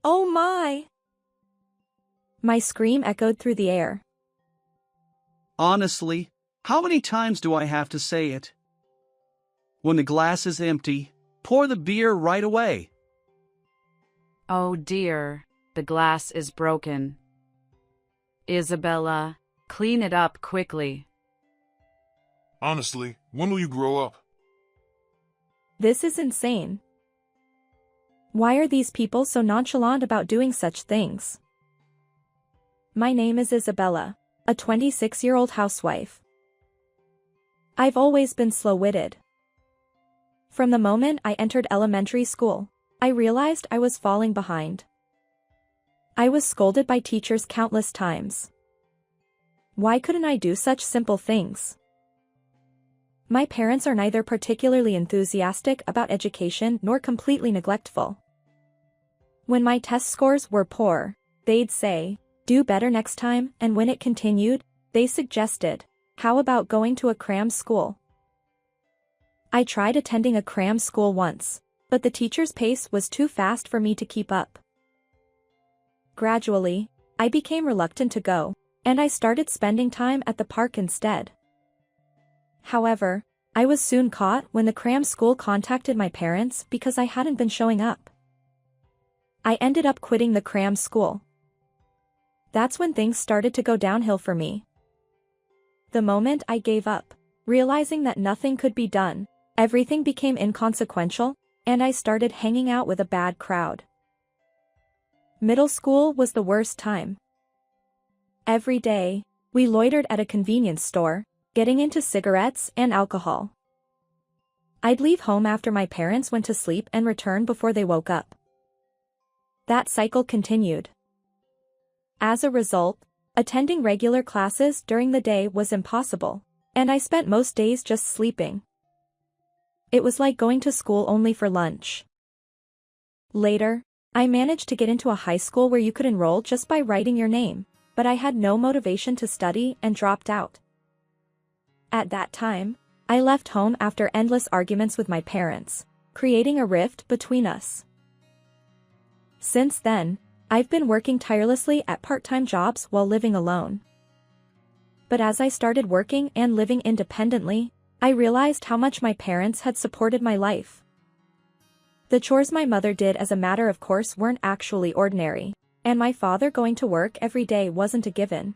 Oh my! My scream echoed through the air. Honestly, how many times do I have to say it? When the glass is empty, pour the beer right away. Oh dear, the glass is broken. Isabella, clean it up quickly. Honestly, when will you grow up? This is insane. Why are these people so nonchalant about doing such things? My name is Isabella, a 26-year-old housewife. I've always been slow-witted. From the moment I entered elementary school, I realized I was falling behind. I was scolded by teachers countless times. Why couldn't I do such simple things? My parents are neither particularly enthusiastic about education nor completely neglectful. When my test scores were poor, they'd say, "Do better next time," and when it continued, they suggested, "How about going to a cram school?" I tried attending a cram school once, but the teacher's pace was too fast for me to keep up. Gradually, I became reluctant to go, and I started spending time at the park instead. However, I was soon caught when the cram school contacted my parents because I hadn't been showing up. I ended up quitting the cram school. That's when things started to go downhill for me. The moment I gave up, realizing that nothing could be done, everything became inconsequential, and I started hanging out with a bad crowd. Middle school was the worst time. Every day, we loitered at a convenience store, getting into cigarettes and alcohol. I'd leave home after my parents went to sleep and return before they woke up. That cycle continued. As a result, attending regular classes during the day was impossible, and I spent most days just sleeping. It was like going to school only for lunch. Later, I managed to get into a high school where you could enroll just by writing your name, but I had no motivation to study and dropped out. At that time, I left home after endless arguments with my parents, creating a rift between us. Since then, I've been working tirelessly at part-time jobs while living alone. But as I started working and living independently, I realized how much my parents had supported my life. The chores my mother did as a matter of course weren't actually ordinary, and my father going to work every day wasn't a given.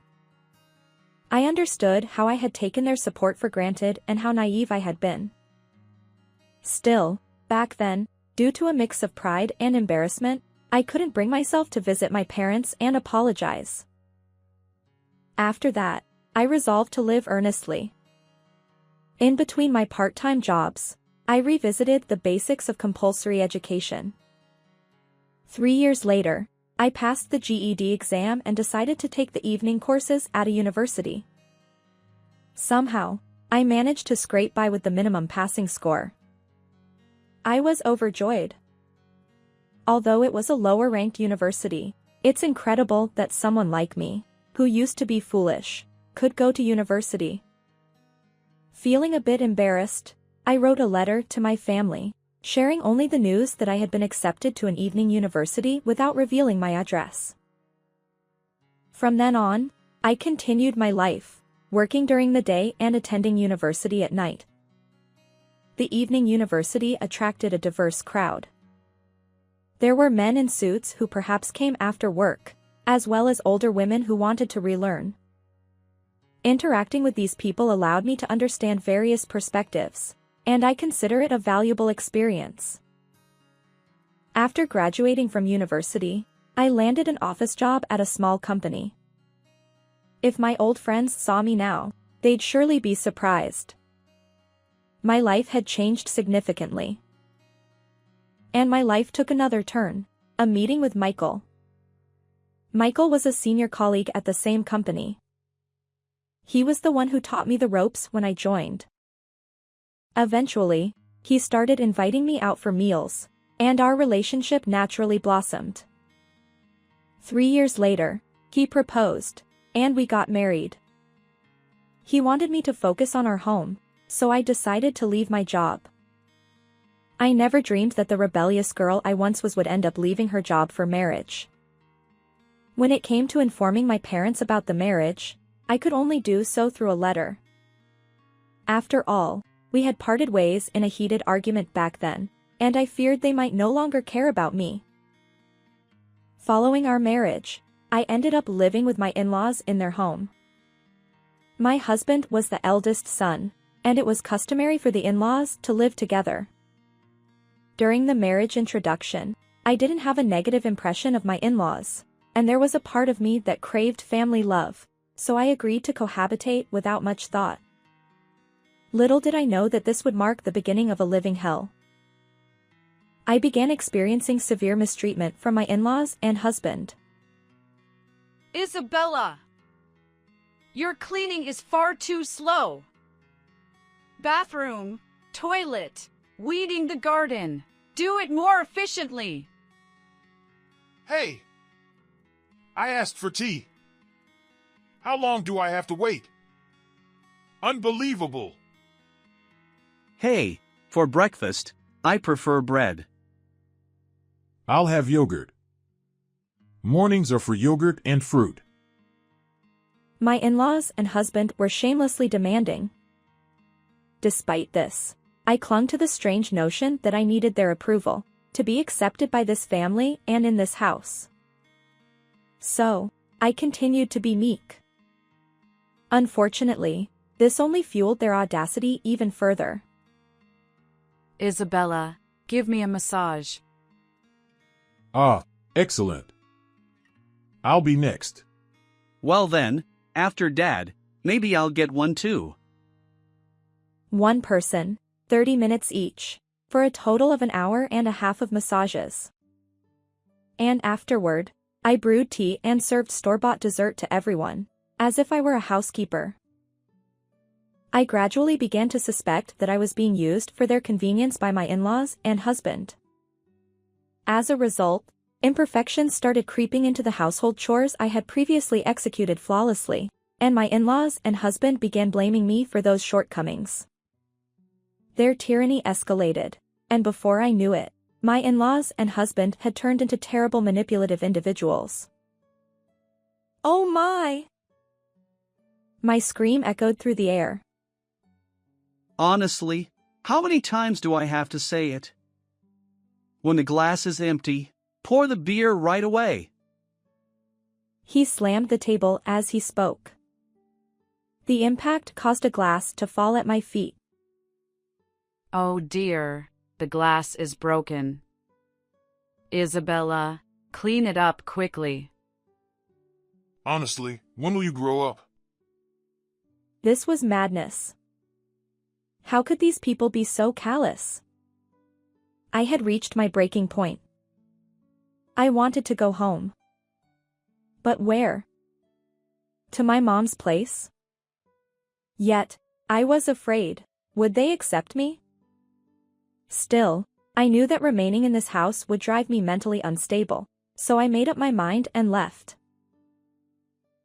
I understood how I had taken their support for granted and how naive I had been. Still, back then, due to a mix of pride and embarrassment, I couldn't bring myself to visit my parents and apologize. After that, I resolved to live earnestly. In between my part-time jobs, I revisited the basics of compulsory education. 3 years later, I passed the GED exam and decided to take the evening courses at a university. Somehow, I managed to scrape by with the minimum passing score. I was overjoyed. Although it was a lower-ranked university, it's incredible that someone like me, who used to be foolish, could go to university. Feeling a bit embarrassed, I wrote a letter to my family, sharing only the news that I had been accepted to an evening university without revealing my address. From then on, I continued my life, working during the day and attending university at night. The evening university attracted a diverse crowd. There were men in suits who perhaps came after work, as well as older women who wanted to relearn. Interacting with these people allowed me to understand various perspectives, and I consider it a valuable experience. After graduating from university, I landed an office job at a small company. If my old friends saw me now, they'd surely be surprised. My life had changed significantly. And my life took another turn, a meeting with Michael. Michael was a senior colleague at the same company. He was the one who taught me the ropes when I joined. Eventually, he started inviting me out for meals, and our relationship naturally blossomed. 3 years later, he proposed, and we got married. He wanted me to focus on our home, so I decided to leave my job. I never dreamed that the rebellious girl I once was would end up leaving her job for marriage. When it came to informing my parents about the marriage, I could only do so through a letter. After all, we had parted ways in a heated argument back then, and I feared they might no longer care about me. Following our marriage, I ended up living with my in-laws in their home. My husband was the eldest son, and it was customary for the in-laws to live together. During the marriage introduction, I didn't have a negative impression of my in-laws, and there was a part of me that craved family love, so I agreed to cohabitate without much thought. Little did I know that this would mark the beginning of a living hell. I began experiencing severe mistreatment from my in-laws and husband. Isabella! Your cleaning is far too slow. Bathroom, toilet, weeding the garden. Do it more efficiently. Hey! I asked for tea. How long do I have to wait? Unbelievable! Hey, for breakfast, I prefer bread. I'll have yogurt. Mornings are for yogurt and fruit. My in-laws and husband were shamelessly demanding. Despite this, I clung to the strange notion that I needed their approval to be accepted by this family and in this house. So, I continued to be meek. Unfortunately, this only fueled their audacity even further. Isabella, give me a massage. Ah, excellent. I'll be next. Well then, after Dad, maybe I'll get one too. One person, 30 minutes each, for a total of an hour and a half of massages. And afterward, I brewed tea and served store-bought dessert to everyone, as if I were a housekeeper. I gradually began to suspect that I was being used for their convenience by my in-laws and husband. As a result, imperfections started creeping into the household chores I had previously executed flawlessly, and my in-laws and husband began blaming me for those shortcomings. Their tyranny escalated, and before I knew it, my in-laws and husband had turned into terrible manipulative individuals. Oh my! My scream echoed through the air. Honestly, how many times do I have to say it? When the glass is empty, pour the beer right away. He slammed the table as he spoke. The impact caused a glass to fall at my feet. Oh dear, the glass is broken. Isabella, clean it up quickly. Honestly, when will you grow up? This was madness. How could these people be so callous? I had reached my breaking point. I wanted to go home. But where? To my mom's place? Yet, I was afraid. Would they accept me? Still, I knew that remaining in this house would drive me mentally unstable, so I made up my mind and left.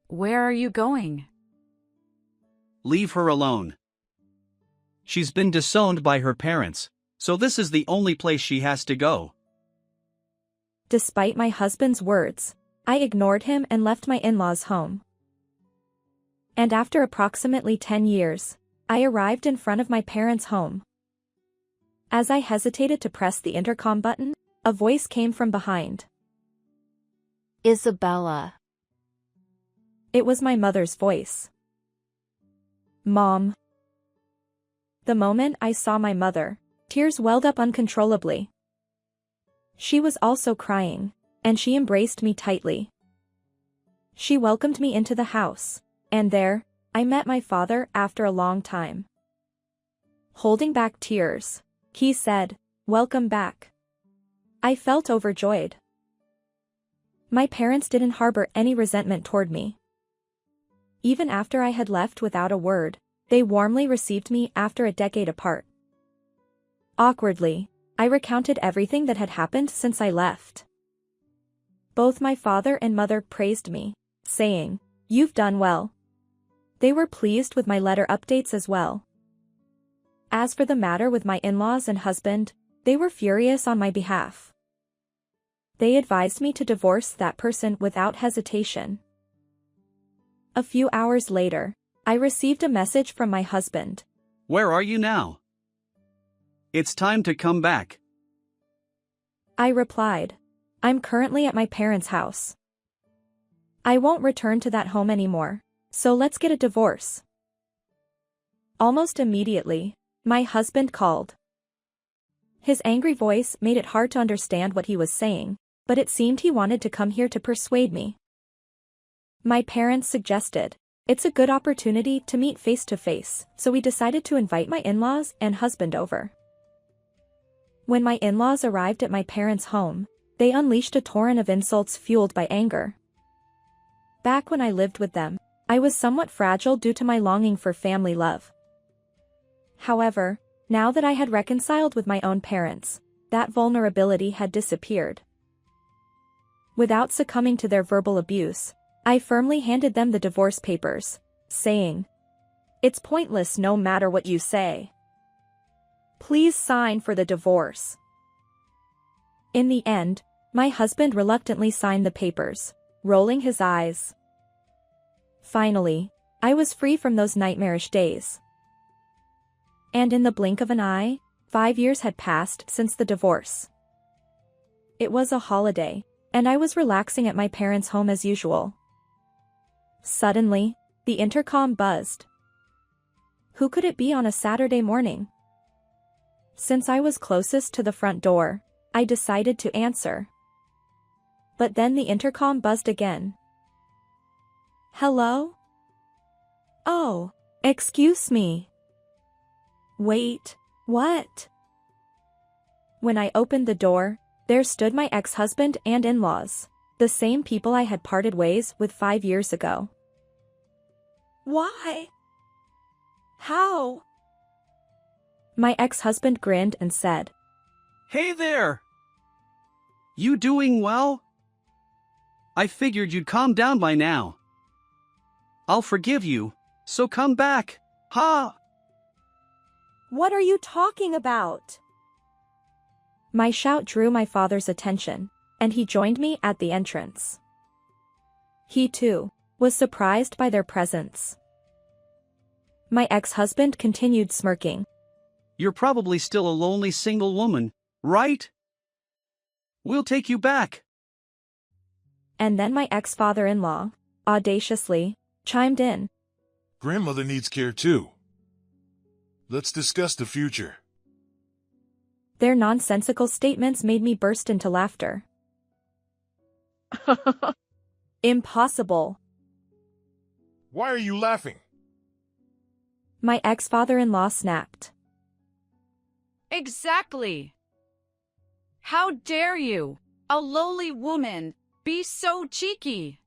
Where are you going? Leave her alone. She's been disowned by her parents, so this is the only place she has to go. Despite my husband's words, I ignored him and left my in-laws' home. And after approximately 10 years, I arrived in front of my parents' home. As I hesitated to press the intercom button, a voice came from behind. Isabella. It was my mother's voice. Mom. The moment I saw my mother, tears welled up uncontrollably. She was also crying, and she embraced me tightly. She welcomed me into the house, and there, I met my father after a long time. Holding back tears, he said, "Welcome back." I felt overjoyed. My parents didn't harbor any resentment toward me. Even after I had left without a word, they warmly received me after a decade apart. Awkwardly, I recounted everything that had happened since I left. Both my father and mother praised me, saying, "You've done well." They were pleased with my letter updates as well. As for the matter with my in-laws and husband, They were furious on my behalf. They advised me to divorce that person without hesitation. A few hours later, I received a message from my husband. Where are you now? It's time to come back. I replied, I'm currently at my parents' house. I won't return to that home anymore, so let's get a divorce. Almost immediately, my husband called. His angry voice made it hard to understand what he was saying, but it seemed he wanted to come here to persuade me. My parents suggested, it's a good opportunity to meet face to face, so we decided to invite my in-laws and husband over. When my in-laws arrived at my parents' home, they unleashed a torrent of insults fueled by anger. Back when I lived with them, I was somewhat fragile due to my longing for family love. However, now that I had reconciled with my own parents, that vulnerability had disappeared. Without succumbing to their verbal abuse, I firmly handed them the divorce papers, saying, "It's pointless no matter what you say. Please sign for the divorce." In the end, my husband reluctantly signed the papers, rolling his eyes. Finally, I was free from those nightmarish days. And in the blink of an eye, 5 years had passed since the divorce. It was a holiday, and I was relaxing at my parents' home as usual. Suddenly, the intercom buzzed. Who could it be on a Saturday morning? Since I was closest to the front door, I decided to answer. But then the intercom buzzed again. Hello? Oh, excuse me. Wait, what? When I opened the door, there stood my ex-husband and in-laws, the same people I had parted ways with 5 years ago. Why? How? My ex-husband grinned and said, Hey there! You doing well? I figured you'd calm down by now. I'll forgive you, so come back, ha! What are you talking about? My shout drew my father's attention, and he joined me at the entrance. He too was surprised by their presence. My ex-husband continued smirking. You're probably still a lonely single woman, right? We'll take you back. And then my ex-father-in-law, audaciously, chimed in. Grandmother needs care too. Let's discuss the future. Their nonsensical statements made me burst into laughter. Impossible. Why are you laughing? My ex-father-in-law snapped. Exactly. How dare you, a lowly woman, be so cheeky?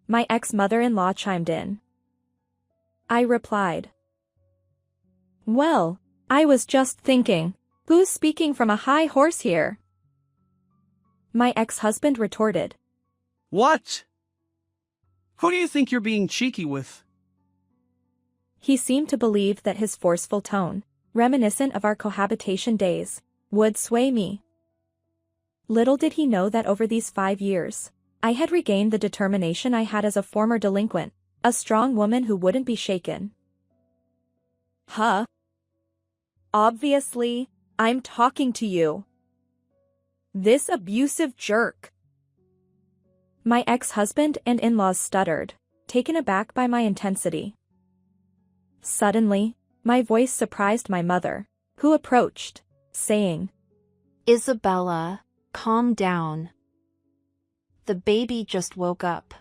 My ex-mother-in-law chimed in. I replied. Well, I was just thinking, who's speaking from a high horse here? My ex-husband retorted. What? Who do you think you're being cheeky with? He seemed to believe that his forceful tone, reminiscent of our cohabitation days, would sway me. Little did he know that over these 5 years, I had regained the determination I had as a former delinquent, a strong woman who wouldn't be shaken. Huh? Obviously, I'm talking to you. This abusive jerk. My ex-husband and in-laws stuttered, taken aback by my intensity. Suddenly, my voice surprised my mother, who approached, saying, Isabella, calm down. The baby just woke up.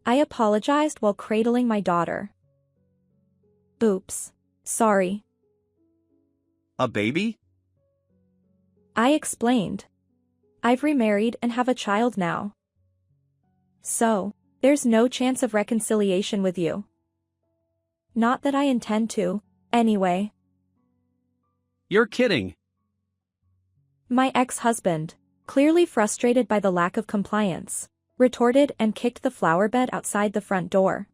I apologized while cradling my daughter. Oops, sorry. A baby? I explained. I've remarried and have a child now. So, there's no chance of reconciliation with you. Not that I intend to, anyway. You're kidding. My ex-husband, clearly frustrated by the lack of compliance, retorted and kicked the flower bed outside the front door.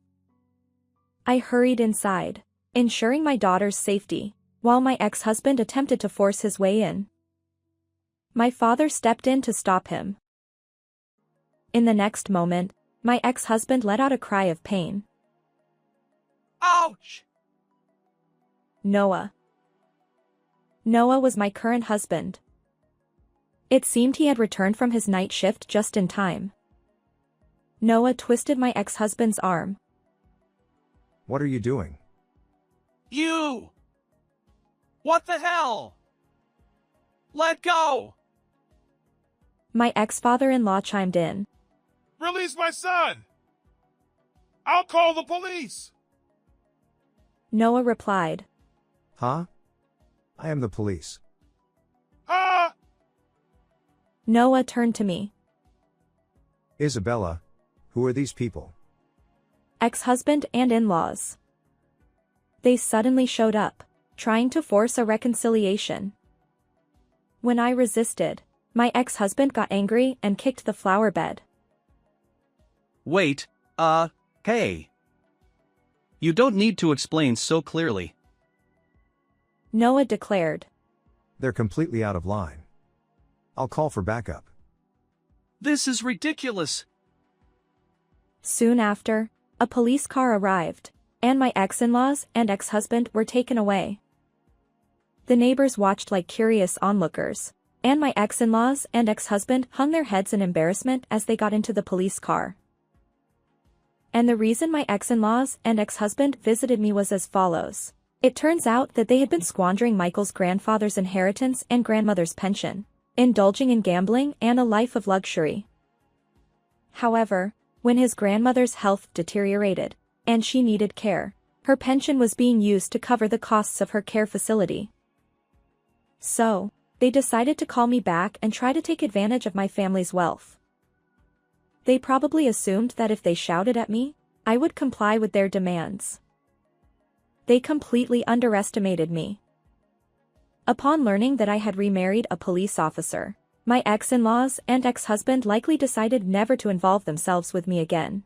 I hurried inside, ensuring my daughter's safety, while my ex-husband attempted to force his way in. My father stepped in to stop him. In the next moment, my ex-husband let out a cry of pain. Ouch! Noah. Noah was my current husband. It seemed he had returned from his night shift just in time. Noah twisted my ex-husband's arm. What are you doing? You! What the hell? Let go! My ex-father-in-law chimed in. Release my son! I'll call the police! Noah replied. Huh? I am the police. Ah! Noah turned to me. Isabella, who are these people? Ex-husband and in-laws. They suddenly showed up, trying to force a reconciliation. When I resisted, my ex-husband got angry and kicked the flower bed. Wait, hey. You don't need to explain so clearly. Noah declared. They're completely out of line. I'll call for backup. This is ridiculous. Soon after, a police car arrived, and my ex-in-laws and ex-husband were taken away. The neighbors watched like curious onlookers, and my ex-in-laws and ex-husband hung their heads in embarrassment as they got into the police car. And the reason my ex-in-laws and ex-husband visited me was as follows. It turns out that they had been squandering Michael's grandfather's inheritance and grandmother's pension, indulging in gambling and a life of luxury. However, when his grandmother's health deteriorated, and she needed care, her pension was being used to cover the costs of her care facility. So, they decided to call me back and try to take advantage of my family's wealth. They probably assumed that if they shouted at me, I would comply with their demands. They completely underestimated me. Upon learning that I had remarried a police officer, my ex-in-laws and ex-husband likely decided never to involve themselves with me again.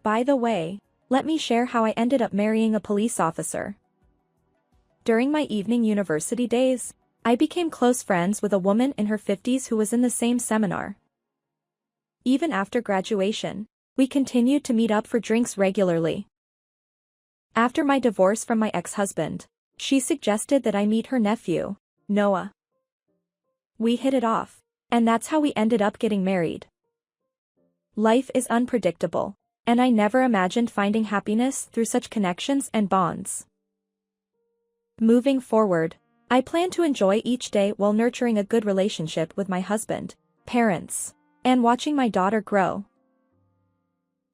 By the way, let me share how I ended up marrying a police officer. During my evening university days, I became close friends with a woman in her 50s who was in the same seminar. Even after graduation, we continued to meet up for drinks regularly. After my divorce from my ex-husband, she suggested that I meet her nephew, Noah. We hit it off, and that's how we ended up getting married. Life is unpredictable, and I never imagined finding happiness through such connections and bonds. Moving forward, I plan to enjoy each day while nurturing a good relationship with my husband, parents, and watching my daughter grow.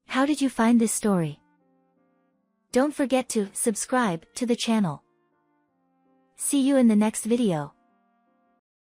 How did you find this story? Don't forget to subscribe to the channel. See you in the next video.